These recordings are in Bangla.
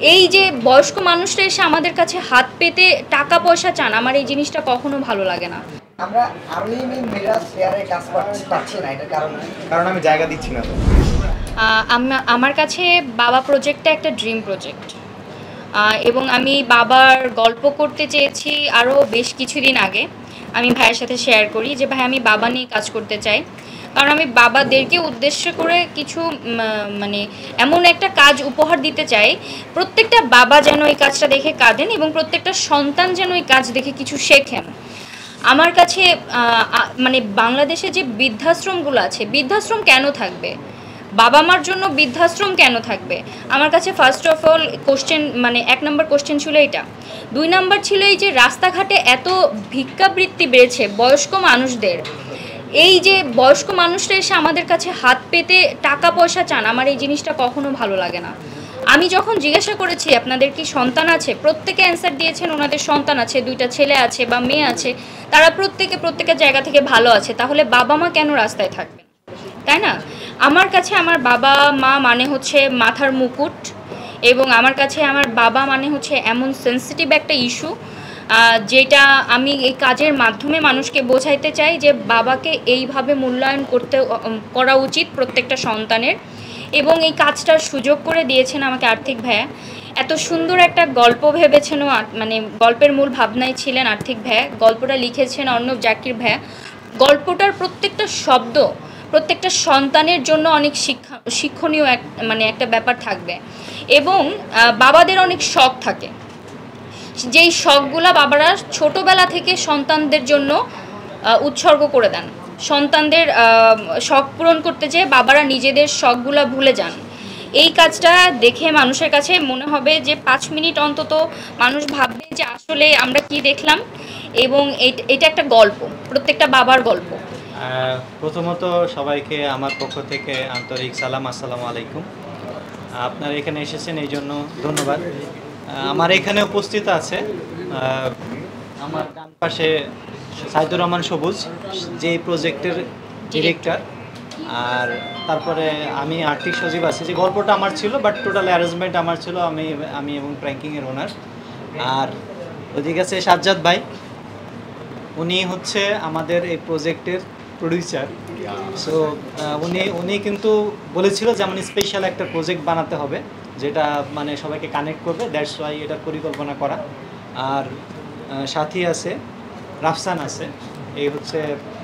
এই যে বয়স্ক মানুষরা এসে আমাদের কাছে হাত পেতে টাকা পয়সা চান, আমার এই জিনিসটা কখনো ভালো লাগে না। আমরা আর্লি মিরাজ শেয়ারে কাজ পাচ্ছি না, এটার কারণ কি? কারণ আমি জায়গা দিচ্ছি না তো। আমার কাছে বাবা প্রজেক্টটা একটা ড্রিম প্রজেক্ট, এবং আমি বাবার গল্প করতে চেয়েছি আরও বেশ কিছুদিন আগে। আমি ভাইয়ের সাথে শেয়ার করি যে ভাই আমি বাবা নিয়ে কাজ করতে চাই, কারণ আমি বাবাদেরকে উদ্দেশ্য করে কিছু মানে এমন একটা কাজ উপহার দিতে চাই, প্রত্যেকটা বাবা যেন এই কাজটা দেখে কাঁদেন এবং প্রত্যেকটা সন্তান যেন এই কাজ দেখে কিছু শেখেন। আমার কাছে মানে বাংলাদেশে যে বৃদ্ধাশ্রমগুলো আছে, বৃদ্ধাশ্রম কেন থাকবে, বাবা মার জন্য বৃদ্ধাশ্রম কেন থাকবে? আমার কাছে ফার্স্ট অফ অল কোশ্চেন, মানে 1 নম্বর কোশ্চেন ছিল এটা। 2 নম্বর ছিল এই যে রাস্তাঘাটে এত ভিক্ষাবৃত্তি বেড়েছে বয়স্ক মানুষদের। এই যে বয়স্ক মানুষরা এসে আমাদের কাছে হাত পেতে টাকা পয়সা চান, আমার এই জিনিসটা কখনো ভালো লাগে না। আমি যখন জিজ্ঞাসা করেছি আপনাদের কি সন্তান আছে, প্রত্যেকে অ্যান্সার দিয়েছেন ওনাদের সন্তান আছে, 2টা ছেলে আছে বা মেয়ে আছে, তারা প্রত্যেকের জায়গা থেকে ভালো আছে। তাহলে বাবা মা কেন রাস্তায় থাকবেন, তাই না? আমার কাছে আমার বাবা মা মানে হচ্ছে মাথার মুকুট, এবং আমার কাছে আমার বাবা মানে হচ্ছে এমন সেন্সিটিভ একটা ইস্যু, যেটা আমি এই কাজের মাধ্যমে মানুষকে বোঝাইতে চাই যে বাবাকে এইভাবে মূল্যায়ন করা উচিত প্রত্যেকটা সন্তানের। এবং এই কাজটার সুযোগ করে দিয়েছেন আমাকে আর্থিক ভাইয়া। এত সুন্দর একটা গল্প ভেবেছেন, মানে গল্পের মূল ভাবনাই ছিলেন আর্থিক ভাইয়া, গল্পটা লিখেছেন অর্ণব জাকির ভাইয়া। গল্পটার প্রত্যেকটা শব্দ প্রত্যেকটা সন্তানের জন্য অনেক শিক্ষণীয় মানে একটা ব্যাপার থাকবে। এবং বাবাদের অনেক শখ থাকে, যেই শখগুলা বাবারা ছোটোবেলা থেকে সন্তানদের জন্য উৎসর্গ করে দেন। সন্তানদের শখ পূরণ করতে যেয়ে বাবারা নিজেদের শখগুলা ভুলে যান। এই কাজটা দেখে মানুষের কাছে মনে হবে যে 5 মিনিট অন্তত মানুষ ভাববে যে আসলে আমরা কি দেখলাম, এবং এটা একটা গল্প, প্রত্যেকটা বাবার গল্প। প্রথমত সবাইকে আমার পক্ষ থেকে আন্তরিক সালাম, আসসালামু আলাইকুম। আপনারা এখানে এসেছেন এই জন্য ধন্যবাদ। আমার এখানে উপস্থিত আছে আমার ডান পাশে সাইদুর রহমান সবুজ, যে প্রজেক্টের ডিরেক্টর, আর তারপরে আমি আর্থিক সচিব আছি। যে গল্পটা আমার ছিল, বাট টোটাল অ্যারেঞ্জমেন্ট আমার ছিল, আমি এবং প্র্যাঙ্কিংয়ের ওনার। আর ওদিকে আছে সাজ্জাদ ভাই, উনি হচ্ছে আমাদের এই প্রজেক্টের প্রডিউসার। সো উনি কিন্তু বলেছিল যে আমি স্পেশাল একটা প্রজেক্ট বানাতে হবে যেটা মানে সবাইকে কানেক্ট করবে, দ্যাটস ওয়াই এটার পরিকল্পনা করা। আর সাথী আছে, রাফসান আছে, এই হচ্ছে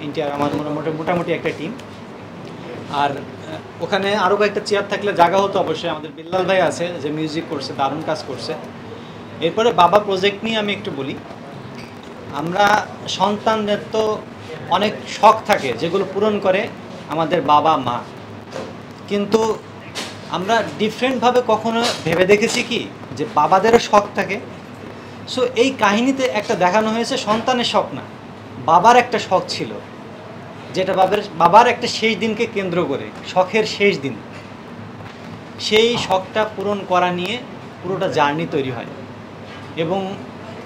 ইন্ডিয়ার আমার মোটামুটি একটা টিম। আর ওখানে আরও কয়েকটা চেয়ার থাকলে জায়গা হতো অবশ্যই। আমাদের বিল্লাল ভাই আছে যে মিউজিক করছে, দারুণ কাজ করছে। এরপরে বাবা প্রজেক্ট নিয়ে আমি একটু বলি। আমরা সন্তানদের তো অনেক শখ থাকে যেগুলো পূরণ করে আমাদের বাবা মা, কিন্তু আমরা ডিফারেন্টভাবে কখনো ভেবে দেখেছি কি যে বাবাদেরও শখ থাকে? সো এই কাহিনীতে একটা দেখানো হয়েছে সন্তানের শখ না, বাবার একটা শখ ছিল, যেটা বাবার একটা শেষ দিনকে কেন্দ্র করে, শখের শেষ দিন, সেই শখটা পূরণ করা নিয়ে পুরোটা জার্নি তৈরি হয়।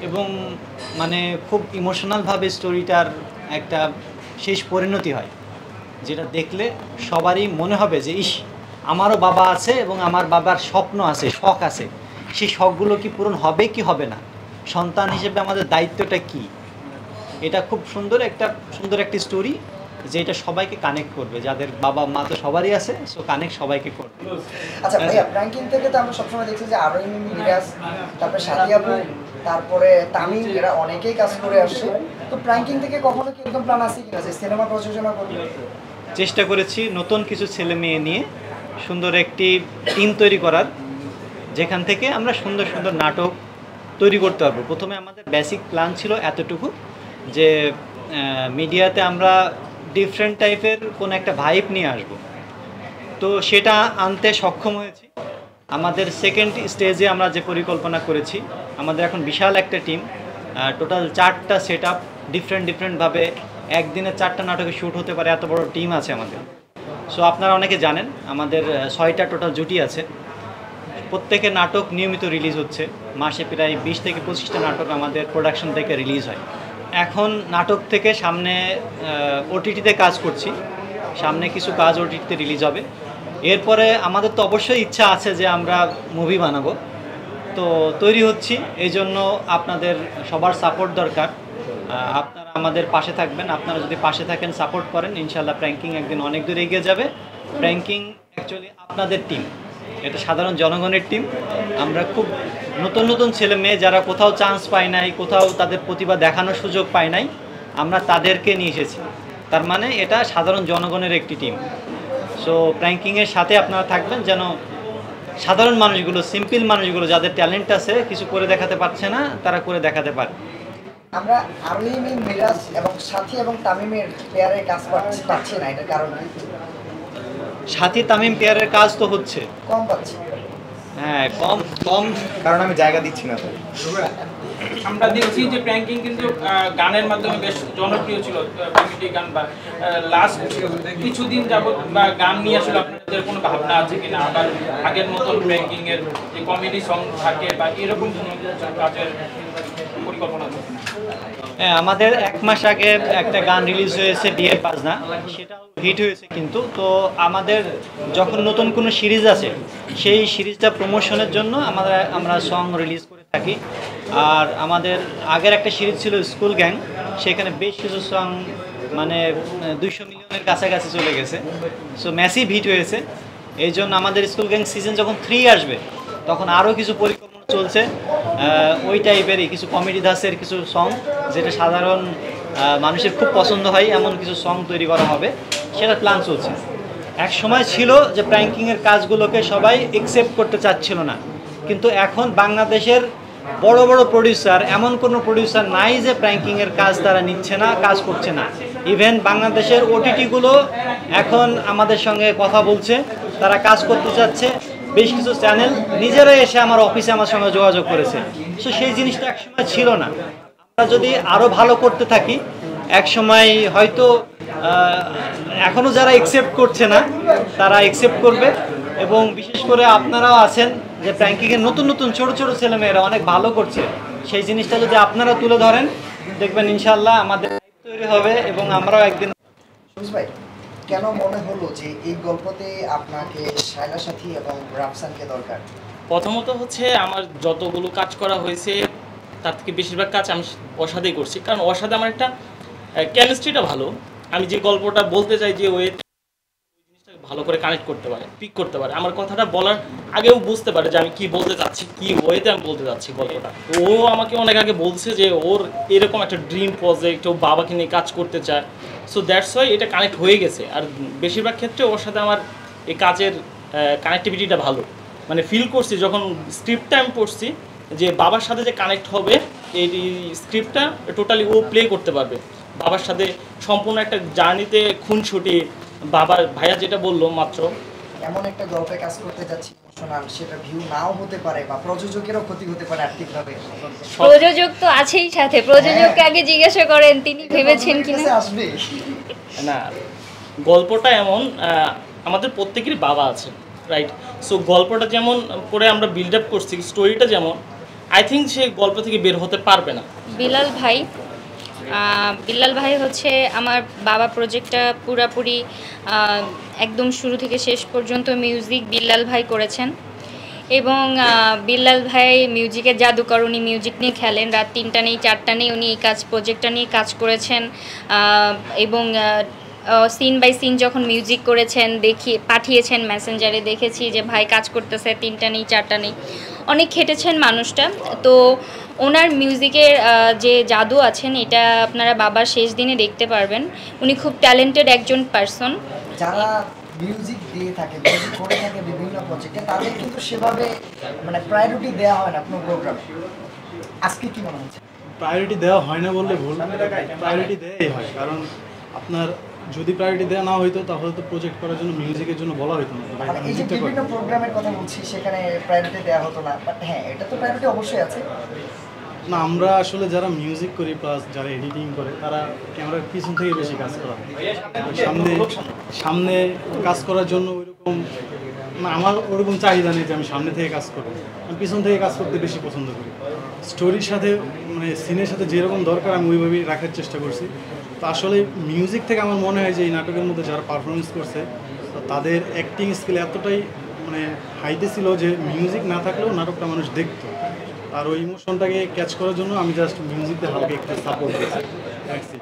এবং মানে খুব ইমোশনালভাবে স্টোরিটার একটা শেষ পরিণতি হয়, যেটা দেখলে সবারই মনে হবে যে ইস, আমারও বাবা আছে এবং আমার বাবার স্বপ্ন আছে, শখ আছে, সেই শখগুলো কি পূরণ হবে কি হবে না, সন্তান হিসেবে আমাদের দায়িত্বটা কি। এটা খুব সুন্দর একটা স্টোরি, যেটা সবাইকে কানেক্ট করবে, যাদের বাবা মা তো সবারই আছে, সো কানেক্ট সবাইকে করবে। আচ্ছা ভাইয়া, প্র্যাঙ্কিং থেকে তো আমরা সবসময় দেখছি যে আরোহী মিরাজ, তারপরে সাথী আপু, তারপরে তামিম, এরা অনেকেই কাজ করে আসছে। তো প্র্যাঙ্কিং থেকে কখনো কি এরকম প্ল্যান আছে কিনা যে সিনেমা প্রযোজনা করবে? চেষ্টা করেছি নতুন কিছু ছেলে মেয়ে নিয়ে সুন্দর একটি টিম তৈরি করার, যেখান থেকে আমরা সুন্দর সুন্দর নাটক তৈরি করতে পারবো। প্রথমে আমাদের বেসিক প্ল্যান ছিল এতটুকু যে মিডিয়াতে আমরা ডিফারেন্ট টাইপের কোনো একটা ভাইব নিয়ে আসব, তো সেটা আনতে সক্ষম হয়েছি। আমাদের সেকেন্ড স্টেজে আমরা যে পরিকল্পনা করেছি, আমাদের এখন বিশাল একটা টিম, টোটাল 4টা সেট আপ, ডিফারেন্টভাবে একদিনে 4টা নাটকে শ্যুট হতে পারে, এত বড় টিম আছে আমাদের। সো আপনারা অনেকে জানেন আমাদের 6টা টোটাল জুটি আছে, প্রত্যেকের নাটক নিয়মিত রিলিজ হচ্ছে, মাসে প্রায় 20 থেকে 25টা নাটক আমাদের প্রোডাকশন থেকে রিলিজ হয়। এখন নাটক থেকে সামনে ওটিটিতে কাজ করছি, সামনে কিছু কাজ ওটিটিতে রিলিজ হবে। এরপরে আমাদের তো অবশ্যই ইচ্ছা আছে যে আমরা মুভি বানাবো, তো তৈরি হচ্ছি, এই জন্য আপনাদের সবার সাপোর্ট দরকার। আপনারা আমাদের পাশে থাকবেন, আপনারা যদি পাশে থাকেন, সাপোর্ট করেন, ইনশাল্লাহ প্র্যাঙ্কিং একদিন অনেক দূর এগিয়ে যাবে। প্র্যাঙ্কিং অ্যাকচুয়ালি আপনাদের টিম, এটা সাধারণ জনগণের টিম। আমরা খুব নতুন নতুন ছেলে মেয়ে যারা কোথাও চান্স পায় নাই, কোথাও তাদের প্রতিভা দেখানোর সুযোগ পায় নাই, আমরা তাদেরকে নিয়ে এসেছি। তার মানে এটা সাধারণ জনগণের একটি টিম। সো প্র্যাঙ্কিংয়ের সাথে আপনারা থাকবেন, যেন সাধারণ মানুষগুলো, সিম্পল মানুষগুলো যাদের ট্যালেন্ট আছে, কিছু করে দেখাতে পারছে না, তারা করে দেখাতে পারে। আমরা আরোহিমিন, মিরাজ এবং সাথী এবং তামিমের পেয়ারের কাজ পাচ্ছি না, এটার কারণ কি? সাথী তামিম পেয়ারের কাজ তো হচ্ছে, কম পাচ্ছি। হ্যাঁ কম কম, কারণ আমি জায়গা দিচ্ছি না তো। আমরা দেখছি যে প্র্যাঙ্কিং কিন্তু গানের মাধ্যমে বেশ জনপ্রিয় ছিল, কমেডি গান, বা লাস্ট কিছুদিন যাবত বা গান নিয়ে আসলে আপনাদের কোনো ভাবনা আছে কিনা, আবার আগের মতন প্র্যাঙ্কিং এর যে কমেডি সং থাকে বা এরকম কোনো কাজের পরিকল্পনা আছে? হ্যাঁ, আমাদের 1 মাস আগে একটা গান রিলিজ হয়েছে, বিয়ের বাজনা, সেটাও হিট হয়েছে। কিন্তু তো আমাদের যখন নতুন কোনো সিরিজ আছে, সেই সিরিজটা প্রমোশনের জন্য আমরা সং রিলিজ করে থাকি। আর আমাদের আগের একটা সিরিজ ছিল স্কুল গ্যাং, সেখানে বেশ কিছু সং মানে 200 মিলিয়নের কাছাকাছি চলে গেছে। সো ম্যাসিভ হিট হয়েছে। এই জন্য আমাদের স্কুল গ্যাং সিজন যখন 3 আসবে, তখন আরও কিছু পরিকল্পনা চলছে, ওই টাইপেরই কিছু কমেডি ধাঁচের কিছু সং, যেটা সাধারণ মানুষের খুব পছন্দ হয়, এমন কিছু সং তৈরি করা হবে, সেটা প্ল্যান চলছে। এক সময় ছিল যে প্র্যাঙ্কিংয়ের কাজগুলোকে সবাই একসেপ্ট করতে চাচ্ছিল না, কিন্তু এখন বাংলাদেশের বড় বড় প্রডিউসার, এমন কোনো প্রডিউসার নাই যে প্র্যাঙ্কিংয়ের কাজ তারা নিচ্ছে না, কাজ করছে না। ইভেন বাংলাদেশের ওটিটিগুলো এখন আমাদের সঙ্গে কথা বলছে, তারা কাজ করতে চাচ্ছে। বেশ কিছু চ্যানেল নিজেরাই এসে আমার অফিসে আমার সঙ্গে যোগাযোগ করেছে। সো সেই জিনিসটা একসময় ছিল না। আমরা যদি আরও ভালো করতে থাকি, একসময় হয়তো এখনও যারা একসেপ্ট করছে না, তারা একসেপ্ট করবে। এবং বিশেষ করে আপনারাও আছেন যে প্র্যাঙ্কিংয়ের নতুন নতুন ছোট ছোট ছেলেমেয়েরা অনেক ভালো করছে, সেই জিনিসটা যদি আপনারা তুলে ধরেন, দেখবেন ইনশাল্লাহ আমাদের তৈরি হবে এবং আমরাও একদিন। সুজ ভাই, কেন মনে হলো যে এই গল্পতে আপনাকে শায়লা সাথী এবং রাফসানকে দরকার? প্রথমত হচ্ছে আমার যতগুলো কাজ করা হয়েছে তার থেকে বেশিরভাগ কাজ আমি অসাধেই করছি, কারণ অসাধে আমার একটা কেমিস্ট্রিটা ভালো। আমি যে গল্পটা বলতে চাই, যে ওই জিনিসটাকে ভালো করে কানেক্ট করতে পারে, পিক করতে পারে, আমার কথাটা বলার আগেও বুঝতে পারে যে আমি কি বলতে চাচ্ছি, কি ওয়েতে আমি বলতে চাচ্ছি গল্পটা। ও আমাকে অনেক আগে বলছে যে ওর এরকম একটা ড্রিম প্রজেক্ট, ও বাবাকে নিয়ে কাজ করতে চায়। সো দ্যাটস ওয়াই এটা কানেক্ট হয়ে গেছে। আর বেশিরভাগ ক্ষেত্রে ওর সাথে আমার এই কাজের কানেক্টিভিটিটা ভালো, মানে ফিল করছি যখন স্ক্রিপ্টটা আমি পড়ছি যে বাবার সাথে যে কানেক্ট হবে, এই স্ক্রিপ্টটা টোটালি ও প্লে করতে পারবে বাবার সাথে। সম্পূর্ণ একটা জার্নিতে খুনসুটি, বাবার ভাইয়া যেটা বললো মাত্র, এমন একটা গল্পে কাজ করতে যাচ্ছি ইমোশনাল, সেটা ভিউ নাও হতে পারে বা প্রযোজকেরও ক্ষতি হতে পারে আর্থিকভাবে। প্রযোজক তো আছেই সাথে, প্রযোজককে আগে জিজ্ঞাসা করেন তিনি ভেবেছেন কিনা। আসবে না, গল্পটা এমন, আমাদের প্রত্যেকেরই বাবা আছে, রাইট? সো গল্পটা যেমন করে আমরা বিল্ড আপ করছি, স্টোরিটা যেমন, আই থিঙ্ক সে গল্প থেকে বের হতে পারবে না। বিল্লাল ভাই হচ্ছে আমার বাবা প্রজেক্টটা পুরাপুরি একদম শুরু থেকে শেষ পর্যন্ত মিউজিক বিল্লাল ভাই করেছেন। এবং বিল্লাল ভাই মিউজিকের জাদুকর, উনি মিউজিক নিয়ে খেলেন, রাত 3টা নেই 4টা নেই উনি এই প্রজেক্টটা নিয়ে কাজ করেছেন। এবং সিন বাই সিন যখন মিউজিক করেছেন, পাঠিয়েছেন মেসেঞ্জারে, দেখেছি যে ভাই কাজ করতেছে, 3টা নেই 4টা নেই, অনেক খেটেছেন মানুষটা। তো ওনার মিউজিকের যে জাদু আছেন, এটা আপনারা বাবার শেষ দিনে দেখতে পারবেন। উনি খুব ট্যালেন্টেড একজন পারসন। যারা মিউজিক দিয়ে থাকে, মিউজিক করে থাকে বিভিন্ন প্রজেক্টে, তাদের কিন্তু সেভাবে মানে প্রায়োরিটি দেওয়া হয় না কোনো প্রোগ্রামে। আজকে কি মনে হচ্ছে? প্রায়োরিটি দেওয়া হয় না বললে ভুল, প্রায়োরিটি দেওয়াই হয়। কারণ আপনার যদি প্রায়োরিটি দেওয়া না হইতো, তাহলে তো প্রজেক্ট করার জন্য মিউজিকের জন্য বলা হইতো না। মানে এই যে বিভিন্ন প্রোগ্রামের কথা বলছি, সেখানে প্রায়োরিটি দেওয়া হতো না, বাট হ্যাঁ, এটা তো প্রায়োরিটি অবশ্যই আছে। না, আমরা আসলে যারা মিউজিক করি প্লাস যারা এডিটিং করে, তারা ক্যামেরার পিছন থেকে বেশি কাজ করা হয়। সামনে কাজ করার জন্য ওইরকম না, আমার ওরকম চাহিদা নেই যে আমি সামনে থেকে কাজ করবো। আমি পিছন থেকে কাজ করতে বেশি পছন্দ করি। স্টোরির সাথে মানে সিনের সাথে যেরকম দরকার আমি ওইভাবেই রাখার চেষ্টা করছি। তো আসলে মিউজিক থেকে আমার মনে হয় যে এই নাটকের মধ্যে যারা পারফরমেন্স করছে, তাদের অ্যাক্টিং স্কিল এতটাই মানে হাইতে ছিল যে মিউজিক না থাকলেও নাটকটা মানুষ দেখতো, আর ওই ইমোশনটাকে ক্যাচ করার জন্য আমি জাস্ট মিউজিকতে হালকা একটু সাপোর্ট দিয়েছি।